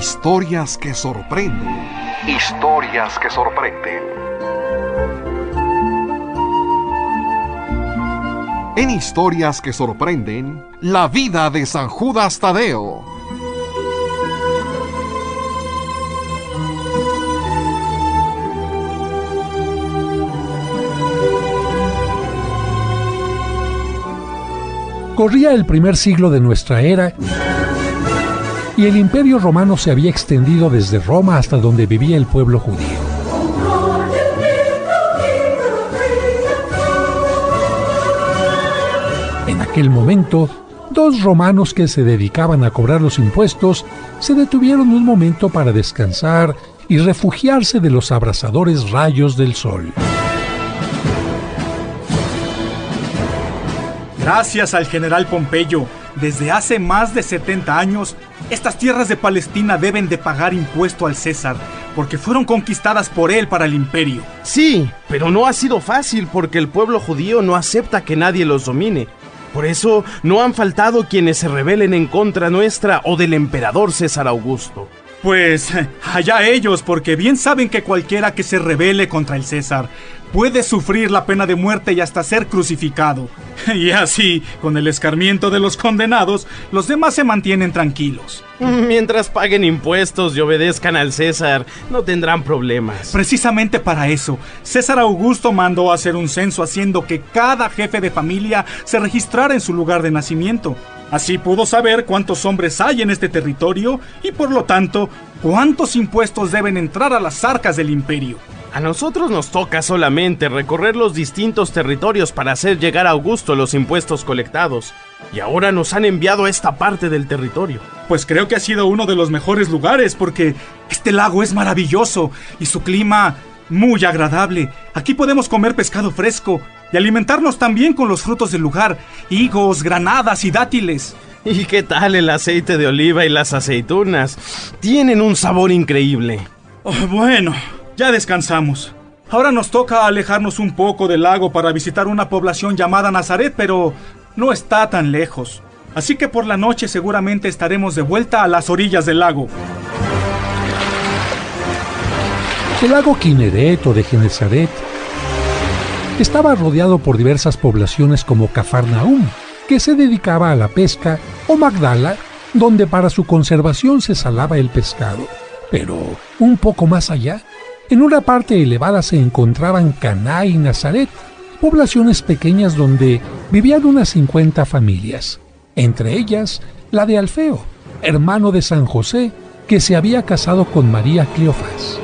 Historias que sorprenden. Historias que sorprenden. En Historias que sorprenden, la vida de San Judas Tadeo. Corría el primer siglo de nuestra era y el Imperio Romano se había extendido desde Roma hasta donde vivía el pueblo judío. En aquel momento, dos romanos que se dedicaban a cobrar los impuestos se detuvieron un momento para descansar y refugiarse de los abrasadores rayos del sol. Gracias al general Pompeyo, desde hace más de 70 años, estas tierras de Palestina deben de pagar impuesto al César, porque fueron conquistadas por él para el imperio. Sí, pero no ha sido fácil porque el pueblo judío no acepta que nadie los domine. Por eso no han faltado quienes se rebelen en contra nuestra o del emperador César Augusto. Pues allá ellos, porque bien saben que cualquiera que se rebele contra el César puede sufrir la pena de muerte y hasta ser crucificado. Y así, con el escarmiento de los condenados, los demás se mantienen tranquilos. Mientras paguen impuestos y obedezcan al César, no tendrán problemas. Precisamente para eso, César Augusto mandó hacer un censo haciendo que cada jefe de familia se registrara en su lugar de nacimiento. Así pudo saber cuántos hombres hay en este territorio y, por lo tanto, cuántos impuestos deben entrar a las arcas del imperio. A nosotros nos toca solamente recorrer los distintos territorios para hacer llegar a Augusto los impuestos colectados. Y ahora nos han enviado a esta parte del territorio. Pues creo que ha sido uno de los mejores lugares porque este lago es maravilloso y su clima muy agradable. Aquí podemos comer pescado fresco y alimentarnos también con los frutos del lugar, higos, granadas y dátiles. ¿Y qué tal el aceite de oliva y las aceitunas? Tienen un sabor increíble. Bueno, ya descansamos. Ahora nos toca alejarnos un poco del lago para visitar una población llamada Nazaret, pero no está tan lejos. Así que por la noche seguramente estaremos de vuelta a las orillas del lago. El lago Kineret o de Genesaret estaba rodeado por diversas poblaciones como Cafarnaúm, que se dedicaba a la pesca, o Magdala, donde para su conservación se salaba el pescado. Pero un poco más allá, en una parte elevada se encontraban Caná y Nazaret, poblaciones pequeñas donde vivían unas 50 familias, entre ellas la de Alfeo, hermano de San José, que se había casado con María Cleofás.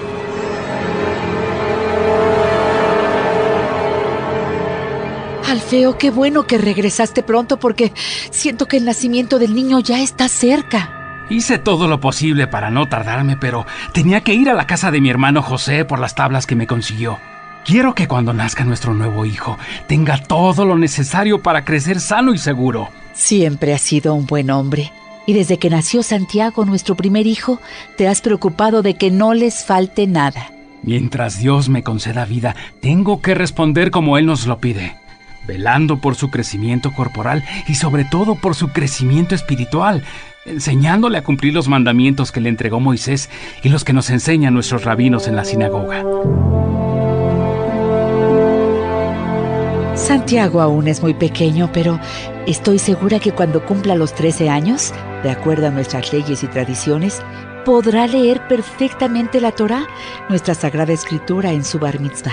Alfeo, qué bueno que regresaste pronto porque siento que el nacimiento del niño ya está cerca. Hice todo lo posible para no tardarme, pero tenía que ir a la casa de mi hermano José por las tablas que me consiguió. Quiero que cuando nazca nuestro nuevo hijo tenga todo lo necesario para crecer sano y seguro. Siempre has sido un buen hombre. Y desde que nació Santiago, nuestro primer hijo, te has preocupado de que no les falte nada. Mientras Dios me conceda vida, tengo que responder como Él nos lo pide, velando por su crecimiento corporal y sobre todo por su crecimiento espiritual, enseñándole a cumplir los mandamientos que le entregó Moisés y los que nos enseñan nuestros rabinos en la sinagoga. Santiago aún es muy pequeño, pero estoy segura que cuando cumpla los 13 años, de acuerdo a nuestras leyes y tradiciones, podrá leer perfectamente la Torá, nuestra Sagrada Escritura, en su Bar Mitzvah.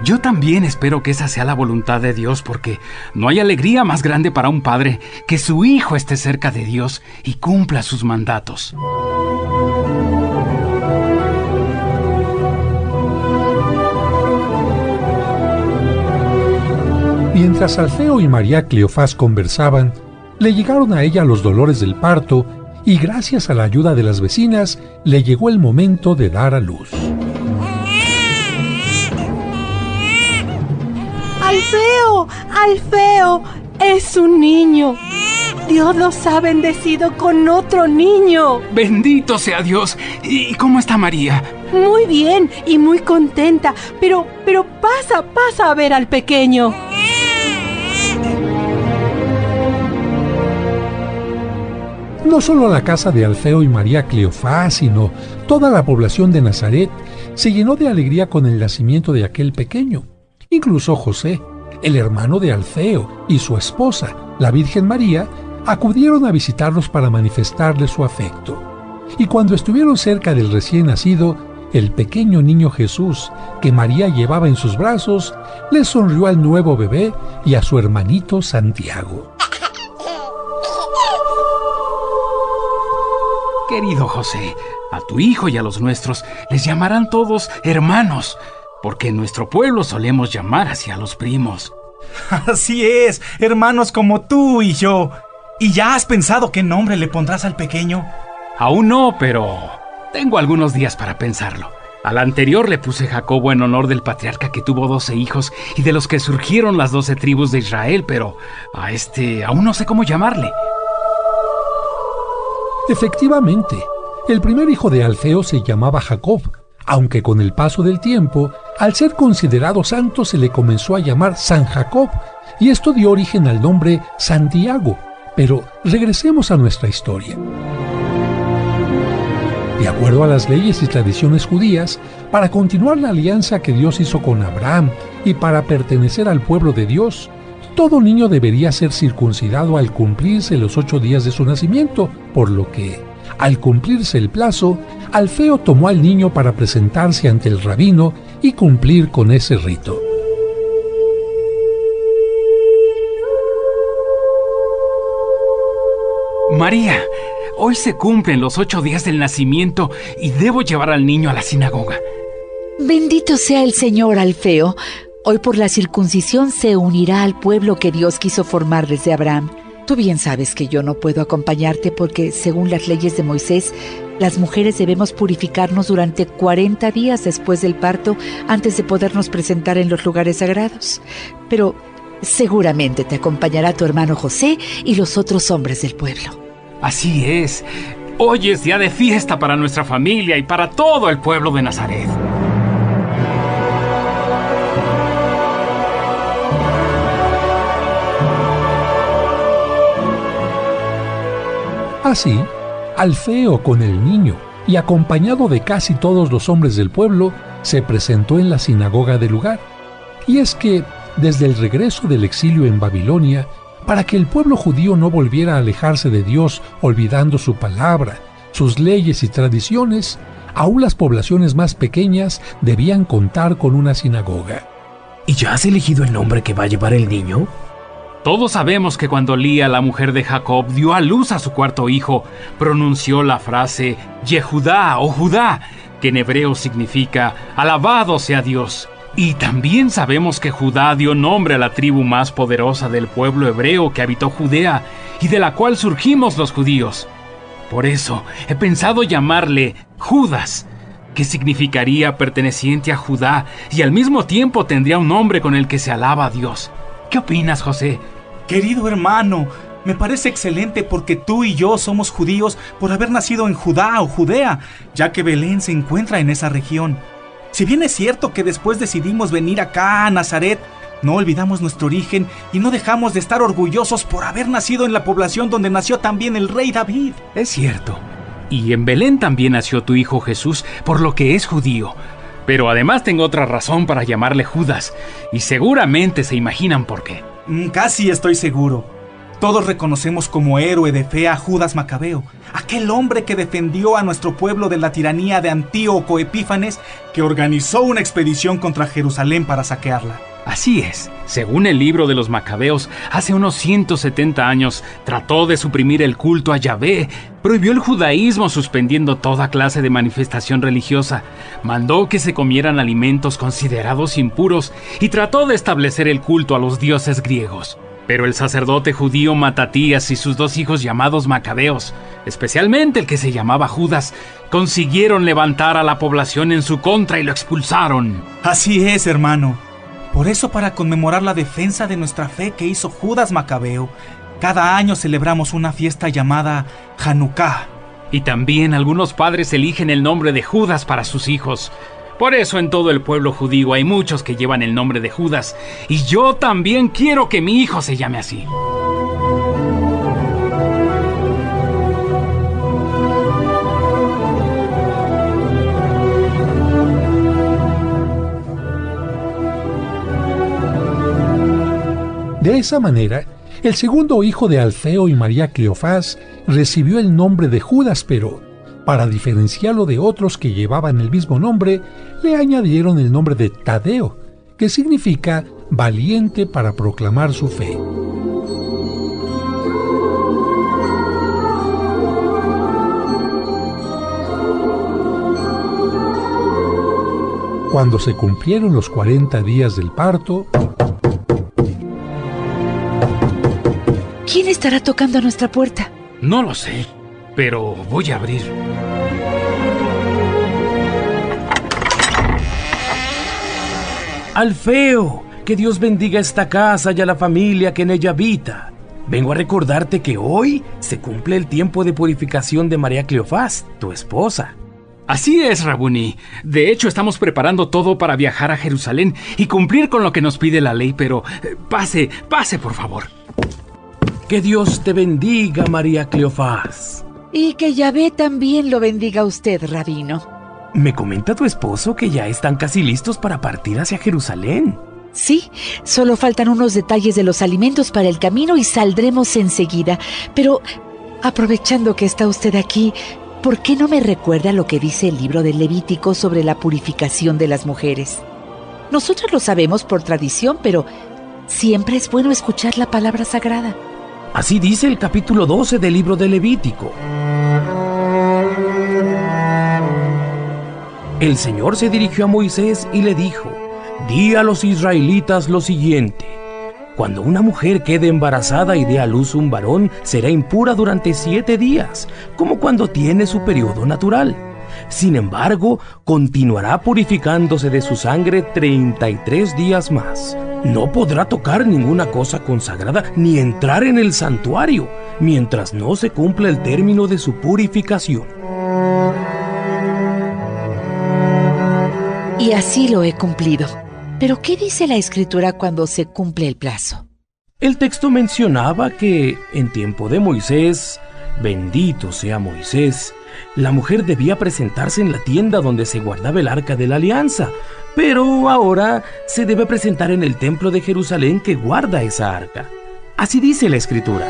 Yo también espero que esa sea la voluntad de Dios, porque no hay alegría más grande para un padre que su hijo esté cerca de Dios y cumpla sus mandatos. Mientras Alfeo y María Cleofás conversaban, le llegaron a ella los dolores del parto y gracias a la ayuda de las vecinas le llegó el momento de dar a luz. ¡Alfeo! ¡Alfeo! ¡Es un niño! Dios los ha bendecido con otro niño. ¡Bendito sea Dios! ¿Y cómo está María? Muy bien y muy contenta, pero pasa a ver al pequeño. No solo la casa de Alfeo y María Cleofás, sino toda la población de Nazaret se llenó de alegría con el nacimiento de aquel pequeño. Incluso José, el hermano de Alfeo, y su esposa, la Virgen María, acudieron a visitarlos para manifestarles su afecto. Y cuando estuvieron cerca del recién nacido, el pequeño niño Jesús, que María llevaba en sus brazos, le sonrió al nuevo bebé y a su hermanito Santiago. Querido José, a tu hijo y a los nuestros les llamarán todos hermanos, porque en nuestro pueblo solemos llamar así a los primos. Así es, hermanos como tú y yo. ¿Y ya has pensado qué nombre le pondrás al pequeño? Aún no, pero tengo algunos días para pensarlo. Al anterior le puse Jacobo en honor del patriarca que tuvo 12 hijos y de los que surgieron las 12 tribus de Israel, pero a este aún no sé cómo llamarle. Efectivamente, el primer hijo de Alfeo se llamaba Jacob, aunque con el paso del tiempo, al ser considerado santo se le comenzó a llamar San Jacob, y esto dio origen al nombre Santiago. Pero regresemos a nuestra historia. De acuerdo a las leyes y tradiciones judías, para continuar la alianza que Dios hizo con Abraham y para pertenecer al pueblo de Dios, todo niño debería ser circuncidado al cumplirse los 8 días de su nacimiento, por lo que, al cumplirse el plazo, Alfeo tomó al niño para presentarse ante el rabino y cumplir con ese rito. María, hoy se cumplen los 8 días del nacimiento y debo llevar al niño a la sinagoga. Bendito sea el Señor, Alfeo. Hoy por la circuncisión se unirá al pueblo que Dios quiso formar desde Abraham. Tú bien sabes que yo no puedo acompañarte porque, según las leyes de Moisés, las mujeres debemos purificarnos durante 40 días después del parto antes de podernos presentar en los lugares sagrados. Pero seguramente te acompañará tu hermano José y los otros hombres del pueblo. Así es. Hoy es día de fiesta para nuestra familia y para todo el pueblo de Nazaret. Así, Alfeo con el niño y acompañado de casi todos los hombres del pueblo, se presentó en la sinagoga del lugar. Y es que, desde el regreso del exilio en Babilonia, para que el pueblo judío no volviera a alejarse de Dios olvidando su palabra, sus leyes y tradiciones, aún las poblaciones más pequeñas debían contar con una sinagoga. ¿Y ya has elegido el nombre que va a llevar el niño? Todos sabemos que cuando Lía, la mujer de Jacob, dio a luz a su cuarto hijo, pronunció la frase Yehudá o Judá, que en hebreo significa alabado sea Dios. Y también sabemos que Judá dio nombre a la tribu más poderosa del pueblo hebreo que habitó Judea y de la cual surgimos los judíos. Por eso he pensado llamarle Judas, que significaría perteneciente a Judá y al mismo tiempo tendría un nombre con el que se alaba a Dios. ¿Qué opinas, José? Querido hermano, me parece excelente porque tú y yo somos judíos por haber nacido en Judá o Judea, ya que Belén se encuentra en esa región. Si bien es cierto que después decidimos venir acá a Nazaret, no olvidamos nuestro origen y no dejamos de estar orgullosos por haber nacido en la población donde nació también el rey David. Es cierto. Y en Belén también nació tu hijo Jesús, por lo que es judío. Pero además tengo otra razón para llamarle Judas, y seguramente se imaginan por qué. Casi estoy seguro. Todos reconocemos como héroe de fe a Judas Macabeo, aquel hombre que defendió a nuestro pueblo de la tiranía de Antíoco Epífanes, que organizó una expedición contra Jerusalén para saquearla. Así es. Según el libro de los Macabeos, hace unos 170 años trató de suprimir el culto a Yahvé, prohibió el judaísmo suspendiendo toda clase de manifestación religiosa, mandó que se comieran alimentos considerados impuros y trató de establecer el culto a los dioses griegos. Pero el sacerdote judío Matatías y sus 2 hijos llamados Macabeos, especialmente el que se llamaba Judas, consiguieron levantar a la población en su contra y lo expulsaron. Así es, hermano. Por eso, para conmemorar la defensa de nuestra fe que hizo Judas Macabeo, cada año celebramos una fiesta llamada Hanukkah. Y también algunos padres eligen el nombre de Judas para sus hijos. Por eso en todo el pueblo judío hay muchos que llevan el nombre de Judas, y yo también quiero que mi hijo se llame así. De esa manera, el segundo hijo de Alfeo y María Cleofás recibió el nombre de Judas, pero para diferenciarlo de otros que llevaban el mismo nombre, le añadieron el nombre de Tadeo, que significa valiente para proclamar su fe. Cuando se cumplieron los 40 días del parto, ¿quién estará tocando a nuestra puerta? No lo sé, pero voy a abrir. Alfeo, que Dios bendiga esta casa y a la familia que en ella habita. Vengo a recordarte que hoy se cumple el tiempo de purificación de María Cleofás, tu esposa. Así es, Rabuni. De hecho, estamos preparando todo para viajar a Jerusalén y cumplir con lo que nos pide la ley, pero pase, por favor. Que Dios te bendiga, María Cleofás. Y que Yahvé también lo bendiga a usted, rabino. Me comenta tu esposo que ya están casi listos para partir hacia Jerusalén. Sí, solo faltan unos detalles de los alimentos para el camino y saldremos enseguida. Pero, aprovechando que está usted aquí, ¿por qué no me recuerda lo que dice el libro del Levítico sobre la purificación de las mujeres? Nosotros lo sabemos por tradición, pero siempre es bueno escuchar la palabra sagrada. Así dice el capítulo 12 del libro de Levítico. El Señor se dirigió a Moisés y le dijo: di a los israelitas lo siguiente: cuando una mujer quede embarazada y dé a luz un varón, será impura durante 7 días, como cuando tiene su periodo natural. Sin embargo, continuará purificándose de su sangre 33 días más. No podrá tocar ninguna cosa consagrada ni entrar en el santuario, mientras no se cumpla el término de su purificación. Y así lo he cumplido. ¿Pero qué dice la Escritura cuando se cumple el plazo? El texto mencionaba que en tiempo de Moisés, bendito sea Moisés, la mujer debía presentarse en la tienda donde se guardaba el arca de la alianza, pero ahora se debe presentar en el templo de Jerusalén que guarda esa arca. Así dice la Escritura.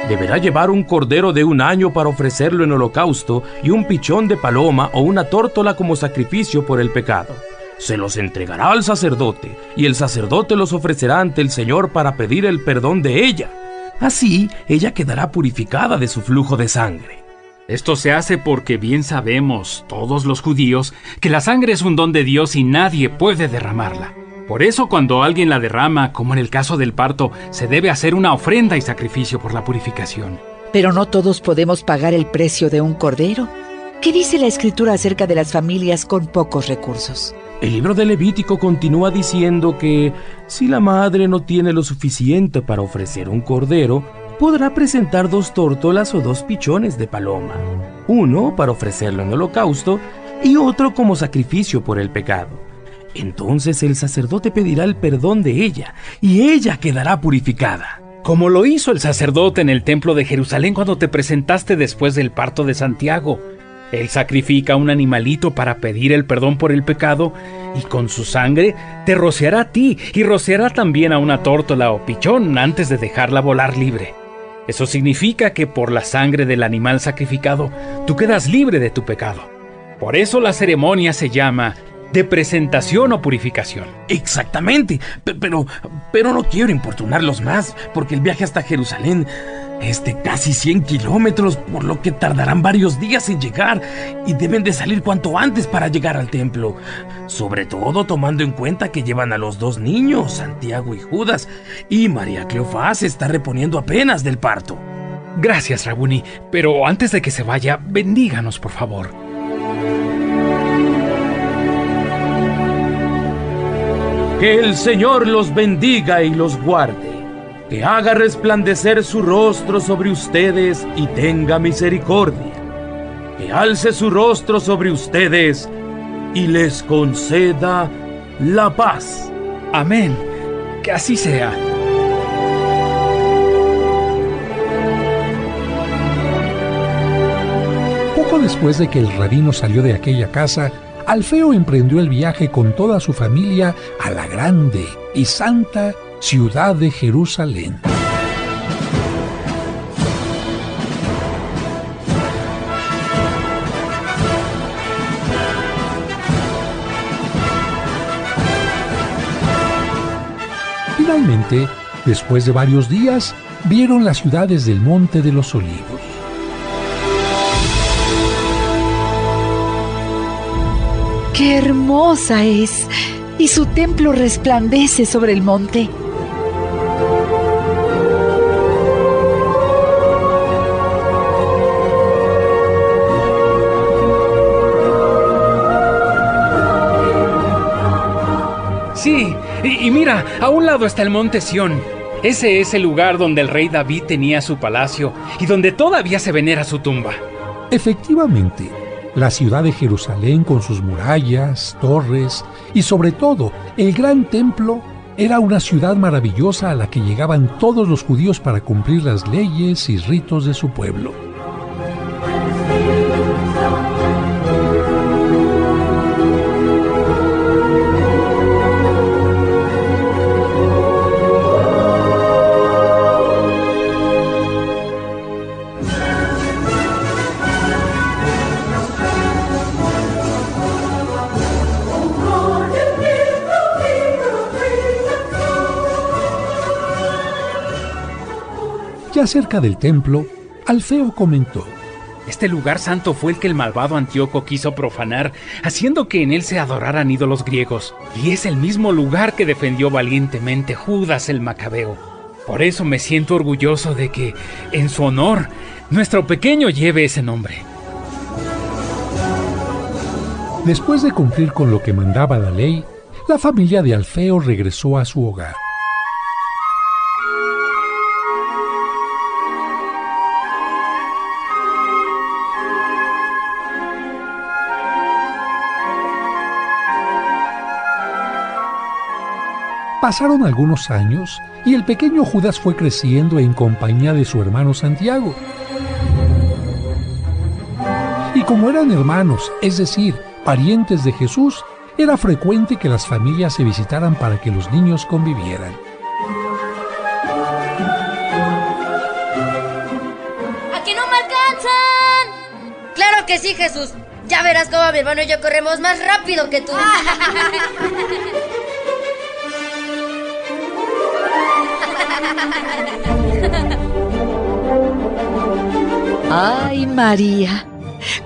Deberá llevar un cordero de 1 año para ofrecerlo en holocausto y un pichón de paloma o una tórtola como sacrificio por el pecado. Se los entregará al sacerdote, y el sacerdote los ofrecerá ante el Señor para pedir el perdón de ella. Así, ella quedará purificada de su flujo de sangre. Esto se hace porque bien sabemos, todos los judíos, que la sangre es un don de Dios y nadie puede derramarla. Por eso, cuando alguien la derrama, como en el caso del parto, se debe hacer una ofrenda y sacrificio por la purificación. Pero no todos podemos pagar el precio de un cordero. ¿Qué dice la Escritura acerca de las familias con pocos recursos? El libro de Levítico continúa diciendo que si la madre no tiene lo suficiente para ofrecer un cordero, podrá presentar 2 tórtolas o 2 pichones de paloma, uno para ofrecerlo en holocausto y otro como sacrificio por el pecado. Entonces el sacerdote pedirá el perdón de ella y ella quedará purificada. Como lo hizo el sacerdote en el templo de Jerusalén cuando te presentaste después del parto de Santiago. Él sacrifica un animalito para pedir el perdón por el pecado y con su sangre te rociará a ti y rociará también a una tórtola o pichón antes de dejarla volar libre. Eso significa que por la sangre del animal sacrificado tú quedas libre de tu pecado. Por eso la ceremonia se llama de presentación o purificación. Exactamente, pero no quiero importunarlos más, porque el viaje hasta Jerusalén es de casi 100 kilómetros, por lo que tardarán varios días en llegar y deben de salir cuanto antes para llegar al templo. Sobre todo tomando en cuenta que llevan a los 2 niños, Santiago y Judas, y María Cleofás se está reponiendo apenas del parto. Gracias, Rabuni, pero antes de que se vaya, bendíganos, por favor. Que el Señor los bendiga y los guarde. Que haga resplandecer su rostro sobre ustedes y tenga misericordia. Que alce su rostro sobre ustedes y les conceda la paz. Amén. Que así sea. Poco después de que el rabino salió de aquella casa, Alfeo emprendió el viaje con toda su familia a la grande y santa ciudad de Jerusalén. Finalmente, después de varios días, vieron las ciudades del Monte de los Olivos. ¡Qué hermosa es! Y su templo resplandece sobre el monte. Sí, y mira, a un lado está el monte Sión. Ese es el lugar donde el rey David tenía su palacio y donde todavía se venera su tumba. Efectivamente, la ciudad de Jerusalén con sus murallas, torres y sobre todo el gran templo era una ciudad maravillosa a la que llegaban todos los judíos para cumplir las leyes y ritos de su pueblo. Ya cerca del templo, Alfeo comentó: Este lugar santo fue el que el malvado Antíoco quiso profanar, haciendo que en él se adoraran ídolos griegos. Y es el mismo lugar que defendió valientemente Judas el Macabeo. Por eso me siento orgulloso de que, en su honor, nuestro pequeño lleve ese nombre. Después de cumplir con lo que mandaba la ley, la familia de Alfeo regresó a su hogar. Pasaron algunos años y el pequeño Judas fue creciendo en compañía de su hermano Santiago. Y como eran hermanos, es decir, parientes de Jesús, era frecuente que las familias se visitaran para que los niños convivieran. ¡Aquí no me alcanzan! ¡Claro que sí, Jesús! Ya verás cómo mi hermano y yo corremos más rápido que tú. ¡Ay, María!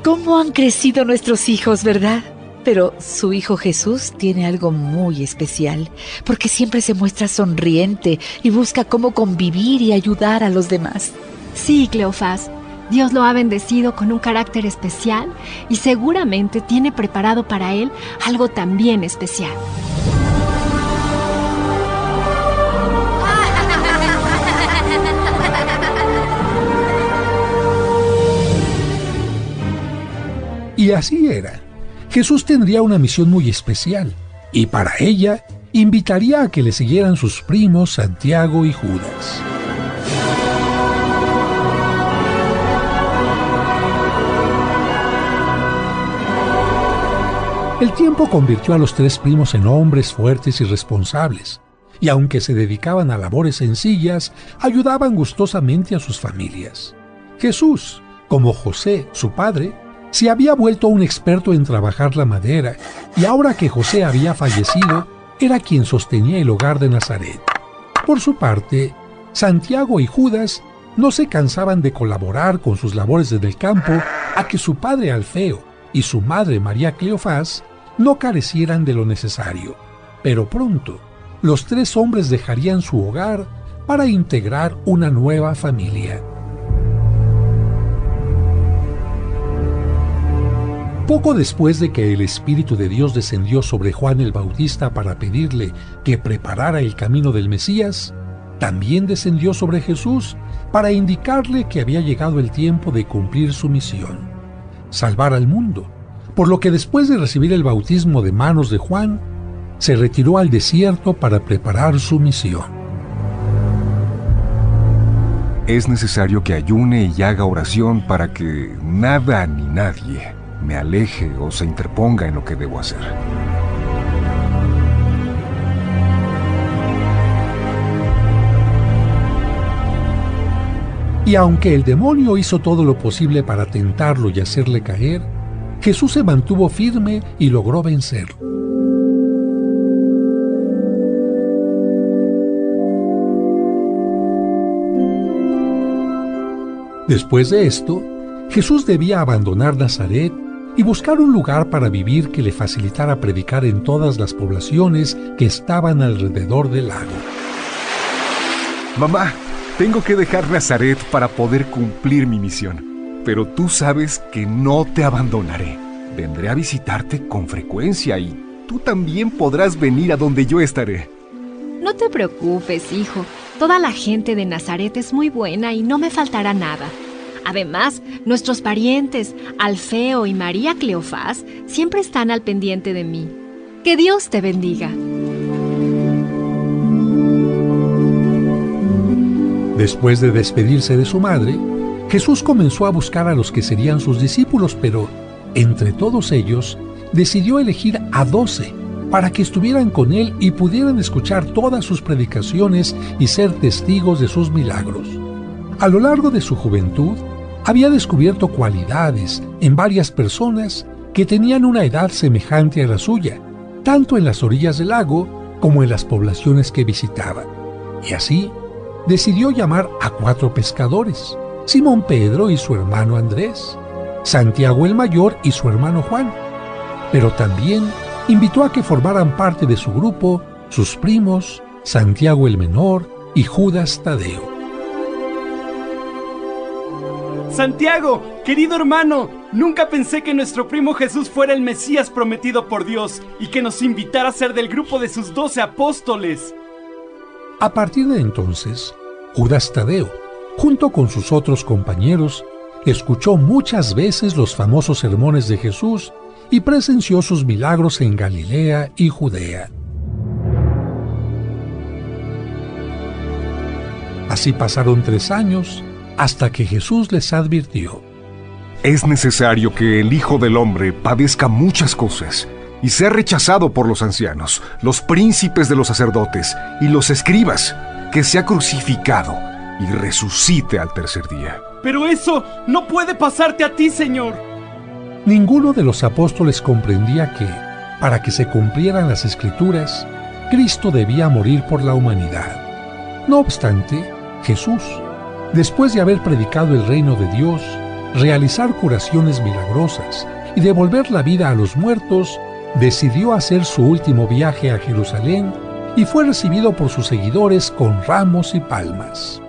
¿Cómo han crecido nuestros hijos, verdad? Pero su hijo Jesús tiene algo muy especial, porque siempre se muestra sonriente y busca cómo convivir y ayudar a los demás. Sí, Cleofás, Dios lo ha bendecido con un carácter especial y seguramente tiene preparado para él algo también especial. Y así era. Jesús tendría una misión muy especial, y para ella invitaría a que le siguieran sus primos Santiago y Judas. El tiempo convirtió a los tres primos en hombres fuertes y responsables, y aunque se dedicaban a labores sencillas, ayudaban gustosamente a sus familias. Jesús, como José, su padre, se había vuelto un experto en trabajar la madera, y ahora que José había fallecido, era quien sostenía el hogar de Nazaret. Por su parte, Santiago y Judas no se cansaban de colaborar con sus labores desde el campo a que su padre Alfeo y su madre María Cleofás no carecieran de lo necesario. Pero pronto, los tres hombres dejarían su hogar para integrar una nueva familia. Poco después de que el Espíritu de Dios descendió sobre Juan el Bautista para pedirle que preparara el camino del Mesías, también descendió sobre Jesús para indicarle que había llegado el tiempo de cumplir su misión, salvar al mundo, por lo que después de recibir el bautismo de manos de Juan, se retiró al desierto para preparar su misión. Es necesario que ayune y haga oración para que nada ni nadie me aleje o se interponga en lo que debo hacer. Y aunque el demonio hizo todo lo posible para tentarlo y hacerle caer, Jesús se mantuvo firme y logró vencerlo. Después de esto, Jesús debía abandonar Nazaret y buscar un lugar para vivir que le facilitara predicar en todas las poblaciones que estaban alrededor del lago. Mamá, tengo que dejar Nazaret para poder cumplir mi misión. Pero tú sabes que no te abandonaré. Vendré a visitarte con frecuencia y tú también podrás venir a donde yo estaré. No te preocupes, hijo. Toda la gente de Nazaret es muy buena y no me faltará nada. Además, nuestros parientes, Alfeo y María Cleofás, siempre están al pendiente de mí. Que Dios te bendiga. Después de despedirse de su madre, Jesús comenzó a buscar a los que serían sus discípulos, pero entre todos ellos decidió elegir a 12 para que estuvieran con él y pudieran escuchar todas sus predicaciones y ser testigos de sus milagros. A lo largo de su juventud, había descubierto cualidades en varias personas que tenían una edad semejante a la suya, tanto en las orillas del lago como en las poblaciones que visitaba. Y así, decidió llamar a 4 pescadores, Simón Pedro y su hermano Andrés, Santiago el mayor y su hermano Juan, pero también invitó a que formaran parte de su grupo sus primos, Santiago el menor y Judas Tadeo. Santiago, querido hermano, nunca pensé que nuestro primo Jesús fuera el Mesías prometido por Dios y que nos invitara a ser del grupo de sus 12 apóstoles. A partir de entonces, Judas Tadeo, junto con sus otros compañeros, escuchó muchas veces los famosos sermones de Jesús y presenció sus milagros en Galilea y Judea. Así pasaron 3 años hasta que Jesús les advirtió: Es necesario que el Hijo del Hombre padezca muchas cosas y sea rechazado por los ancianos, los príncipes de los sacerdotes y los escribas, que sea crucificado y resucite al tercer día. Pero eso no puede pasarte a ti, Señor. Ninguno de los apóstoles comprendía que, para que se cumplieran las Escrituras, Cristo debía morir por la humanidad. No obstante, Jesús, después de haber predicado el reino de Dios, realizar curaciones milagrosas y devolver la vida a los muertos, decidió hacer su último viaje a Jerusalén y fue recibido por sus seguidores con ramos y palmas.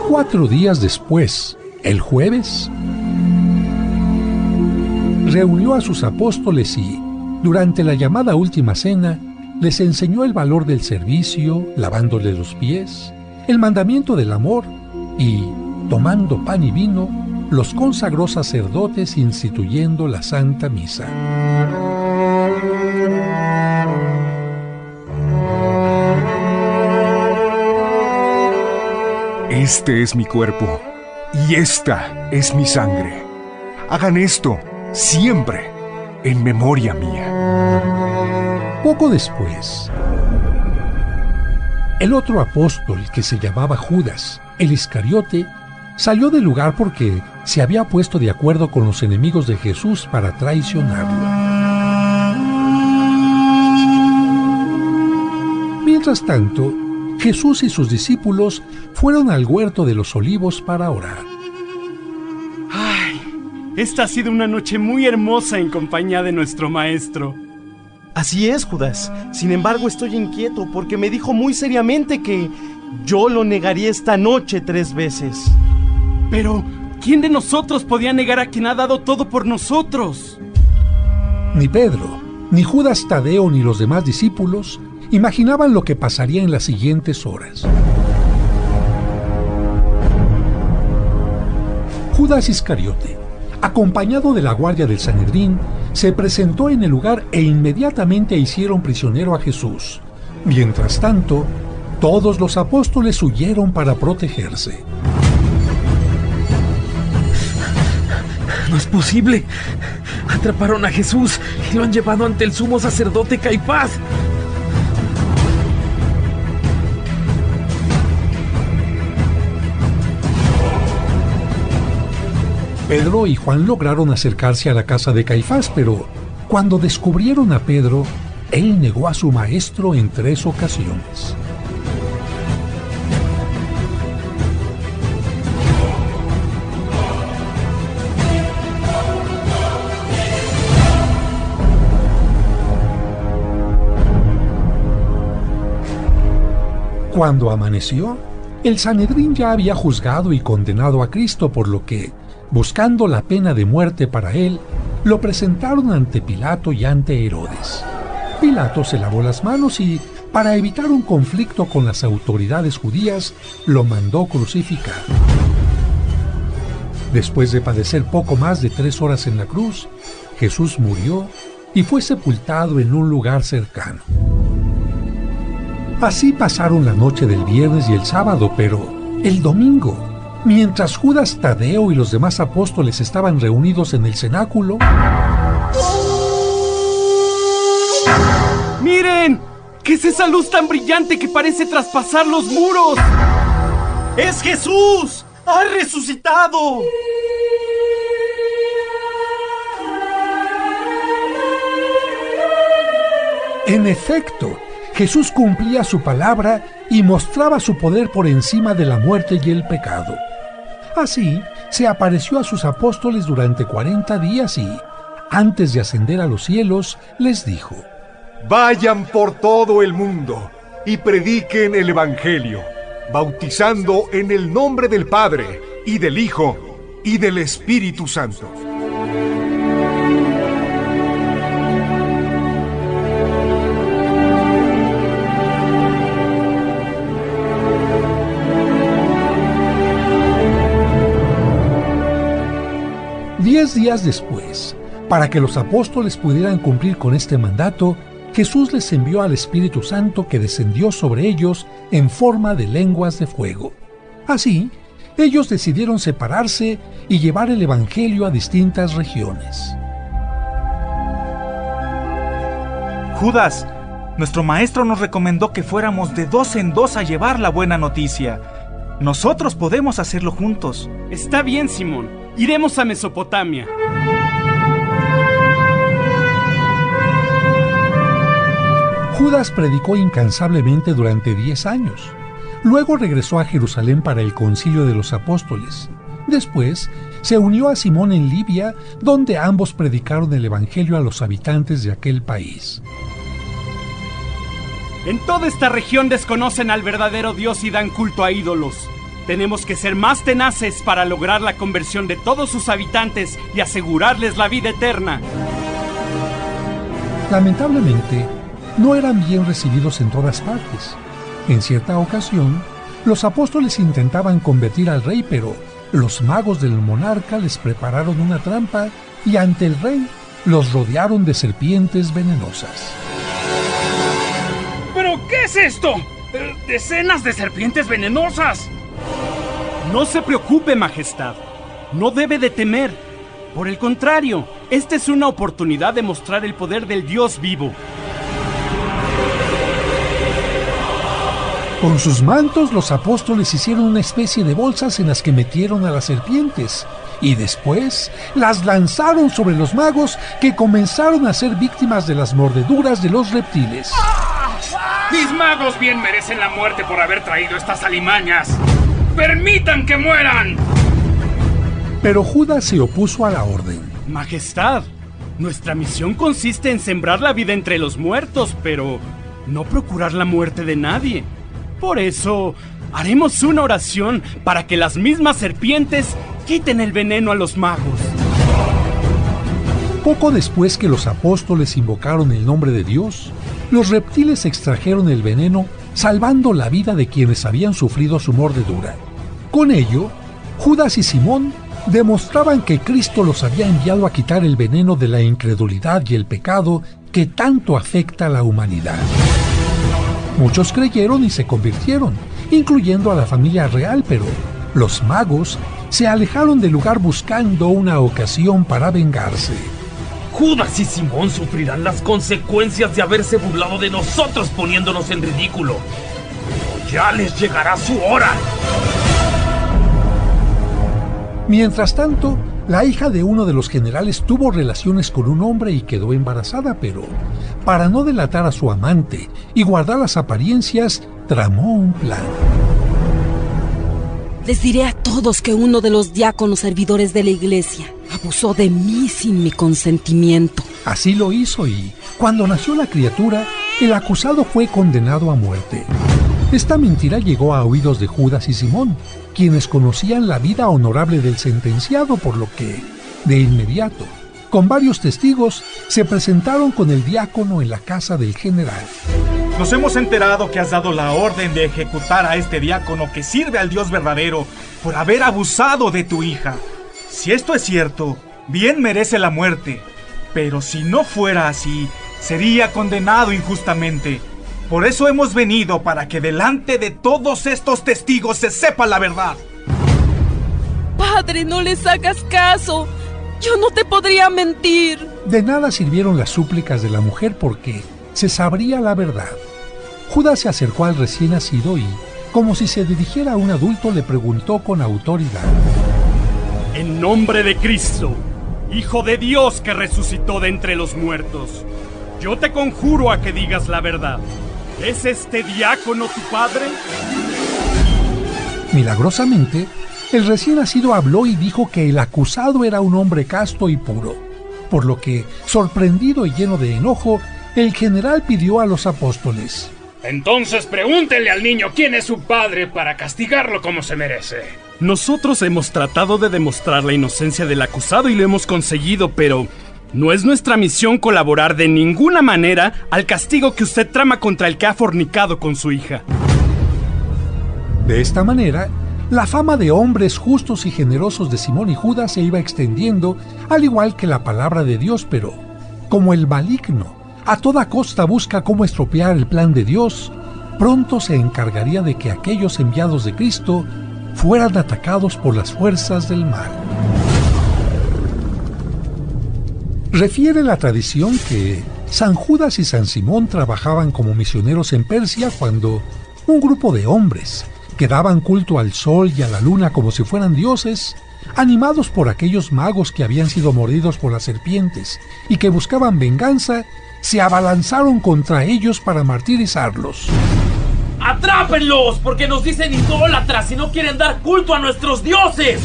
Cuatro días después, el jueves, reunió a sus apóstoles y, durante la llamada última cena, les enseñó el valor del servicio, lavándoles los pies, el mandamiento del amor y, tomando pan y vino, los consagró sacerdotes instituyendo la Santa Misa. Este es mi cuerpo y esta es mi sangre. Hagan esto siempre en memoria mía. Poco después, el otro apóstol, que se llamaba Judas, el Iscariote, salió del lugar porque se había puesto de acuerdo con los enemigos de Jesús para traicionarlo. Mientras tanto, Jesús y sus discípulos fueron al huerto de los Olivos para orar. ¡Ay! Esta ha sido una noche muy hermosa en compañía de nuestro maestro. Así es, Judas. Sin embargo, estoy inquieto porque me dijo muy seriamente que yo lo negaría esta noche 3 veces. Pero, ¿quién de nosotros podía negar a quien ha dado todo por nosotros? Ni Pedro, ni Judas Tadeo, ni los demás discípulos imaginaban lo que pasaría en las siguientes horas. Judas Iscariote, acompañado de la guardia del Sanedrín, se presentó en el lugar e inmediatamente hicieron prisionero a Jesús. Mientras tanto, todos los apóstoles huyeron para protegerse. No es posible. Atraparon a Jesús y lo han llevado ante el sumo sacerdote Caifás. Pedro y Juan lograron acercarse a la casa de Caifás, pero cuando descubrieron a Pedro, él negó a su maestro en 3 ocasiones. Cuando amaneció, el Sanedrín ya había juzgado y condenado a Cristo, por lo que, buscando la pena de muerte para él, lo presentaron ante Pilato y ante Herodes. Pilato se lavó las manos y, para evitar un conflicto con las autoridades judías, lo mandó crucificar. Después de padecer poco más de 3 horas en la cruz, Jesús murió y fue sepultado en un lugar cercano. Así pasaron la noche del viernes y el sábado, pero el domingo, mientras Judas Tadeo y los demás apóstoles estaban reunidos en el cenáculo... ¡Miren! ¿Qué es esa luz tan brillante que parece traspasar los muros? ¡Es Jesús! ¡Ha resucitado! En efecto, Jesús cumplía su palabra y mostraba su poder por encima de la muerte y el pecado. Así, se apareció a sus apóstoles durante 40 días y, antes de ascender a los cielos, les dijo: Vayan por todo el mundo y prediquen el Evangelio, bautizando en el nombre del Padre, y del Hijo, y del Espíritu Santo. Diez días después, para que los apóstoles pudieran cumplir con este mandato, Jesús les envió al Espíritu Santo, que descendió sobre ellos en forma de lenguas de fuego. Así, ellos decidieron separarse y llevar el Evangelio a distintas regiones. Judas, nuestro maestro nos recomendó que fuéramos de 2 en 2 a llevar la buena noticia. Nosotros podemos hacerlo juntos. Está bien, Simón. Iremos a Mesopotamia. Judas predicó incansablemente durante 10 años. Luego regresó a Jerusalén para el Concilio de los Apóstoles. Después, se unió a Simón en Libia, donde ambos predicaron el Evangelio a los habitantes de aquel país. En toda esta región desconocen al verdadero Dios y dan culto a ídolos. Tenemos que ser más tenaces para lograr la conversión de todos sus habitantes y asegurarles la vida eterna. Lamentablemente, no eran bien recibidos en todas partes. En cierta ocasión, los apóstoles intentaban convertir al rey, pero los magos del monarca les prepararon una trampa y ante el rey los rodearon de serpientes venenosas. ¿Pero qué es esto? ¡Decenas de serpientes venenosas! No se preocupe, Majestad. No debe de temer. Por el contrario, esta es una oportunidad de mostrar el poder del Dios vivo. Con sus mantos, los apóstoles hicieron una especie de bolsas en las que metieron a las serpientes y después las lanzaron sobre los magos, que comenzaron a ser víctimas de las mordeduras de los reptiles. ¡Mis magos bien merecen la muerte por haber traído estas alimañas! ¡Permitan que mueran! Pero Judas se opuso a la orden. Majestad, nuestra misión consiste en sembrar la vida entre los muertos, pero no procurar la muerte de nadie. Por eso, haremos una oración para que las mismas serpientes quiten el veneno a los magos. Poco después que los apóstoles invocaron el nombre de Dios, los reptiles extrajeron el veneno, salvando la vida de quienes habían sufrido su mordedura. Con ello, Judas y Simón demostraban que Cristo los había enviado a quitar el veneno de la incredulidad y el pecado que tanto afecta a la humanidad. Muchos creyeron y se convirtieron, incluyendo a la familia real, pero los magos se alejaron del lugar buscando una ocasión para vengarse. Judas y Simón sufrirán las consecuencias de haberse burlado de nosotros poniéndonos en ridículo. Pero ya les llegará su hora. Mientras tanto, la hija de uno de los generales tuvo relaciones con un hombre y quedó embarazada, pero para no delatar a su amante y guardar las apariencias, tramó un plan. Les diré a todos que uno de los diáconos servidores de la iglesia abusó de mí sin mi consentimiento. Así lo hizo y, cuando nació la criatura, el acusado fue condenado a muerte. Esta mentira llegó a oídos de Judas y Simón, quienes conocían la vida honorable del sentenciado, por lo que, de inmediato, con varios testigos, se presentaron con el diácono en la casa del general. Nos hemos enterado que has dado la orden de ejecutar a este diácono que sirve al Dios verdadero por haber abusado de tu hija. Si esto es cierto, bien merece la muerte, pero si no fuera así, sería condenado injustamente. Por eso hemos venido, para que delante de todos estos testigos se sepa la verdad. Padre, no les hagas caso. Yo no te podría mentir. De nada sirvieron las súplicas de la mujer porque se sabría la verdad. Judas se acercó al recién nacido y, como si se dirigiera a un adulto, le preguntó con autoridad: En nombre de Cristo, Hijo de Dios que resucitó de entre los muertos, yo te conjuro a que digas la verdad. ¿Es este diácono tu padre? Milagrosamente, el recién nacido habló y dijo que el acusado era un hombre casto y puro, por lo que, sorprendido y lleno de enojo, el general pidió a los apóstoles: Entonces pregúntenle al niño quién es su padre para castigarlo como se merece. Nosotros hemos tratado de demostrar la inocencia del acusado y lo hemos conseguido, pero no es nuestra misión colaborar de ninguna manera al castigo que usted trama contra el que ha fornicado con su hija. De esta manera, la fama de hombres justos y generosos de Simón y Judas se iba extendiendo, al igual que la palabra de Dios, pero como el maligno a toda costa busca cómo estropear el plan de Dios, pronto se encargaría de que aquellos enviados de Cristo fueran atacados por las fuerzas del mal. Refiere la tradición que San Judas y San Simón trabajaban como misioneros en Persia cuando un grupo de hombres que daban culto al sol y a la luna como si fueran dioses, animados por aquellos magos que habían sido mordidos por las serpientes y que buscaban venganza, se abalanzaron contra ellos para martirizarlos. ¡Atrápenlos! Porque nos dicen idólatras y no quieren dar culto a nuestros dioses.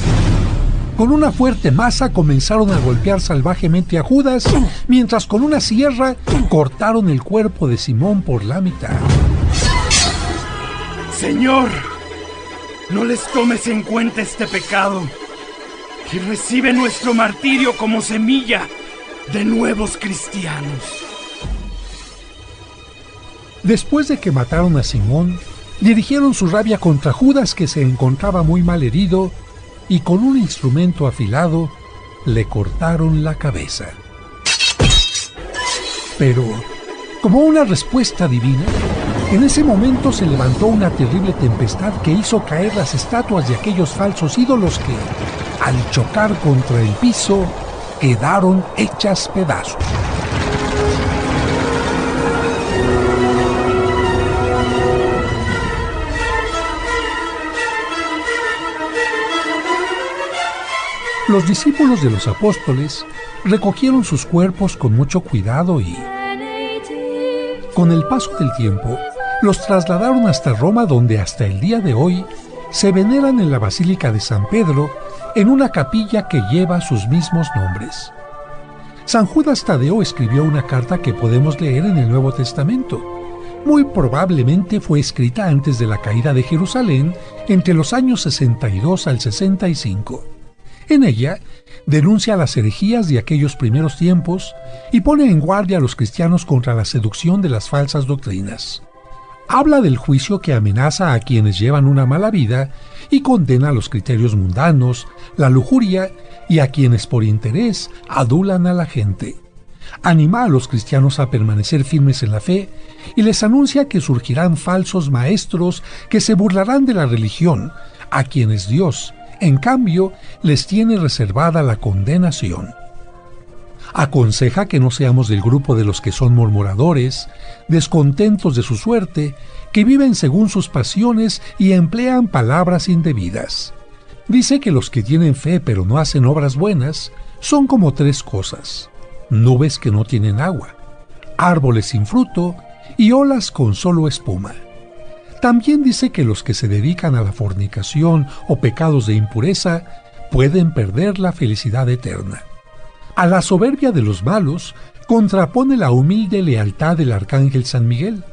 Con una fuerte masa comenzaron a golpear salvajemente a Judas, mientras con una sierra cortaron el cuerpo de Simón por la mitad. Señor, no les tomes en cuenta este pecado y recibe nuestro martirio como semilla de nuevos cristianos. Después de que mataron a Simón, dirigieron su rabia contra Judas, que se encontraba muy mal herido, y con un instrumento afilado le cortaron la cabeza. Pero, como una respuesta divina, en ese momento se levantó una terrible tempestad que hizo caer las estatuas de aquellos falsos ídolos que, al chocar contra el piso, quedaron hechas pedazos. Los discípulos de los apóstoles recogieron sus cuerpos con mucho cuidado y, con el paso del tiempo, los trasladaron hasta Roma, donde hasta el día de hoy se veneran en la Basílica de San Pedro, en una capilla que lleva sus mismos nombres. San Judas Tadeo escribió una carta que podemos leer en el Nuevo Testamento. Muy probablemente fue escrita antes de la caída de Jerusalén, entre los años 62 al 65. En ella, denuncia las herejías de aquellos primeros tiempos y pone en guardia a los cristianos contra la seducción de las falsas doctrinas. Habla del juicio que amenaza a quienes llevan una mala vida y condena los criterios mundanos, la lujuria y a quienes por interés adulan a la gente. Anima a los cristianos a permanecer firmes en la fe y les anuncia que surgirán falsos maestros que se burlarán de la religión, a quienes Dios, En cambio, les tiene reservada la condenación. Aconseja que no seamos del grupo de los que son murmuradores, descontentos de su suerte, que viven según sus pasiones y emplean palabras indebidas. Dice que los que tienen fe pero no hacen obras buenas son como 3 cosas: nubes que no tienen agua, árboles sin fruto y olas con solo espuma. También dice que los que se dedican a la fornicación o pecados de impureza pueden perder la felicidad eterna. A la soberbia de los malos contrapone la humilde lealtad del arcángel San Miguel.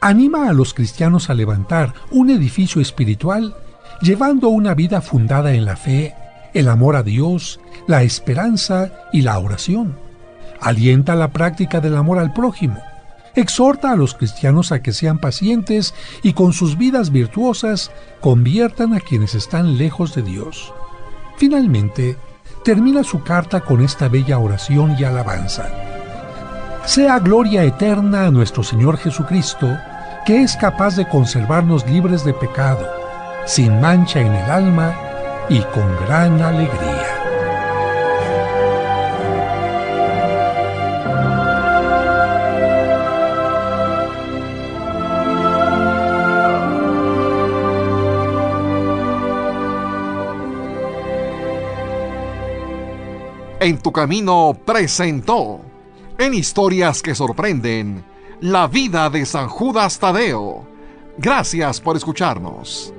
Anima a los cristianos a levantar un edificio espiritual llevando una vida fundada en la fe, el amor a Dios, la esperanza y la oración. Alienta la práctica del amor al prójimo. Exhorta a los cristianos a que sean pacientes y con sus vidas virtuosas conviertan a quienes están lejos de Dios. Finalmente, termina su carta con esta bella oración y alabanza. Sea gloria eterna a nuestro Señor Jesucristo, que es capaz de conservarnos libres de pecado, sin mancha en el alma y con gran alegría. En tu camino presentó, en Historias que Sorprenden, la vida de San Judas Tadeo. Gracias por escucharnos.